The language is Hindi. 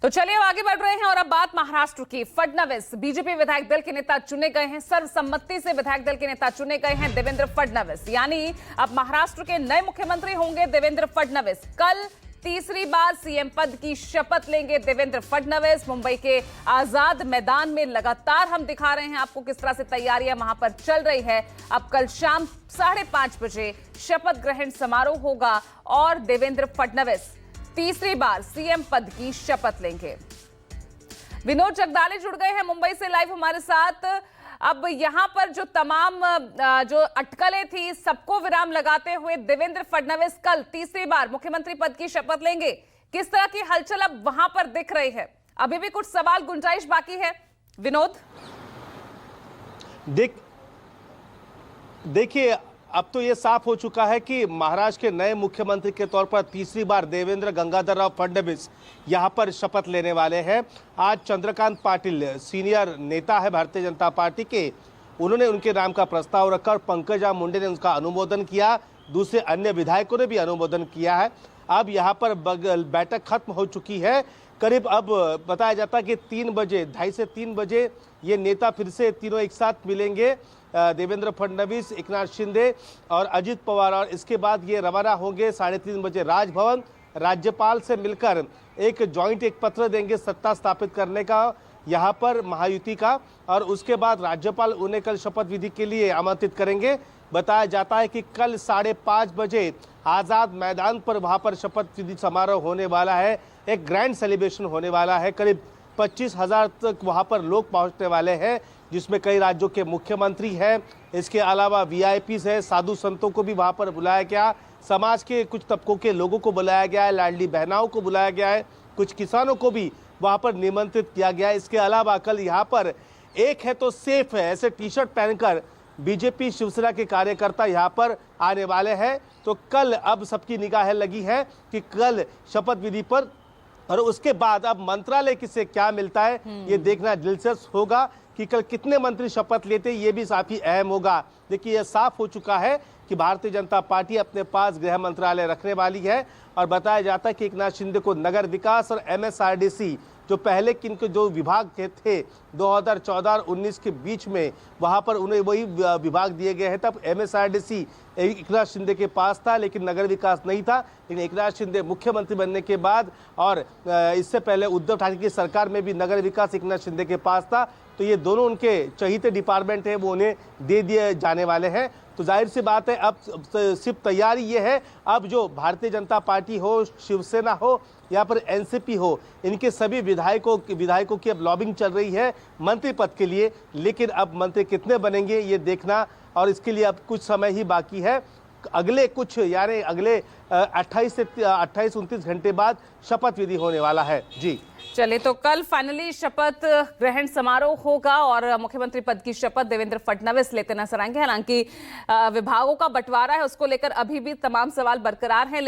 तो चलिए अब आगे बढ़ रहे हैं और अब बात महाराष्ट्र की। फडणवीस बीजेपी विधायक दल के नेता चुने गए हैं। सर्वसम्मति से विधायक दल के नेता चुने गए हैं देवेंद्र फडणवीस, यानी अब महाराष्ट्र के नए मुख्यमंत्री होंगे देवेंद्र फडणवीस। कल तीसरी बार सीएम पद की शपथ लेंगे देवेंद्र फडणवीस। मुंबई के आजाद मैदान में लगातार हम दिखा रहे हैं आपको किस तरह से तैयारियां वहां पर चल रही है। अब कल शाम 5:30 बजे शपथ ग्रहण समारोह होगा और देवेंद्र फडणवीस तीसरी बार सीएम पद की शपथ लेंगे। विनोद जगदाले जुड़ गए हैं मुंबई से लाइव हमारे साथ। अब यहां पर जो तमाम जो अटकलें थी सबको विराम लगाते हुए देवेंद्र फडणवीस कल तीसरी बार मुख्यमंत्री पद की शपथ लेंगे। किस तरह की हलचल अब वहां पर दिख रही है? अभी भी कुछ सवाल गुंजाइश बाकी है विनोद। देखिए अब तो ये साफ हो चुका है कि महाराष्ट्र के नए मुख्यमंत्री के तौर पर तीसरी बार देवेंद्र गंगाधर राव फडणवीस यहां पर शपथ लेने वाले हैं। आज चंद्रकांत पाटिल सीनियर नेता है भारतीय जनता पार्टी के, उन्होंने उनके नाम का प्रस्ताव रखा और पंकजा मुंडे ने उसका अनुमोदन किया। दूसरे अन्य विधायकों ने भी अनुमोदन किया है। अब यहाँ पर बैठक खत्म हो चुकी है। करीब अब बताया जाता है कि 3 बजे 2:30 से 3 बजे ये नेता फिर से तीनों एक साथ मिलेंगे, देवेंद्र फडणवीस, एकनाथ शिंदे और अजित पवार, और इसके बाद ये रवाना होंगे 3:30 बजे राजभवन। राज्यपाल से मिलकर एक पत्र देंगे सत्ता स्थापित करने का यहाँ पर महायुति का, और उसके बाद राज्यपाल उन्हें कल शपथ विधि के लिए आमंत्रित करेंगे। बताया जाता है कि कल 5:30 बजे आज़ाद मैदान पर वहाँ पर शपथ विधि समारोह होने वाला है। एक ग्रैंड सेलिब्रेशन होने वाला है। करीब 25,000 तक वहाँ पर लोग पहुँचने वाले हैं, जिसमें कई राज्यों के मुख्यमंत्री हैं। इसके अलावा वीआईपीज़ है, साधु संतों को भी वहाँ पर बुलाया गया, समाज के कुछ तबकों के लोगों को बुलाया गया है, लाडली बहनाओं को बुलाया गया है, कुछ किसानों को भी वहाँ पर निमंत्रित किया गया है। इसके अलावा कल यहाँ पर एक है तो सेफ है ऐसे टी शर्ट पहनकर बीजेपी शिवसेना के कार्यकर्ता यहाँ पर आने वाले हैं। तो कल अब सबकी निगाहें लगी है कि कल शपथ विधि पर, और उसके बाद अब मंत्रालय किसे क्या मिलता है ये देखना दिलचस्प होगा कि कल कितने मंत्री शपथ लेते ये भी काफी अहम होगा। देखिए यह साफ हो चुका है कि भारतीय जनता पार्टी अपने पास गृह मंत्रालय रखने वाली है, और बताया जाता है कि एकनाथ शिंदे को नगर विकास और एमएसआरडीसी जो पहले किनके जो विभाग के थे 2014 और 19 के बीच में, वहां पर उन्हें वही विभाग दिए गए हैं। तब एमएसआरडीसी एकनाथ शिंदे के पास था लेकिन नगर विकास नहीं था। लेकिन एकनाथ शिंदे मुख्यमंत्री बनने के बाद और इससे पहले उद्धव ठाकरे की सरकार में भी नगर विकास एकनाथ शिंदे के पास था। तो ये दोनों उनके चहीते डिपार्टमेंट है, वो उन्हें दे दिए जाने वाले हैं। तो जाहिर सी बात है अब सिर्फ तैयारी ये है, अब जो भारतीय जनता पार्टी हो, शिवसेना हो, यहाँ पर एनसीपी हो, इनके सभी विधायकों की अब लॉबिंग चल रही है मंत्री पद के लिए। लेकिन अब मंत्री कितने बनेंगे ये देखना, और इसके लिए अब कुछ समय ही बाकी है। अगले 28-29 घंटे बाद शपथ विधि होने वाला है। जी चलिए, तो कल फाइनली शपथ ग्रहण समारोह होगा और मुख्यमंत्री पद की शपथ देवेंद्र फडणवीस लेते नजर आएंगे। हालांकि विभागों का बंटवारा है, उसको लेकर अभी भी तमाम सवाल बरकरार हैं।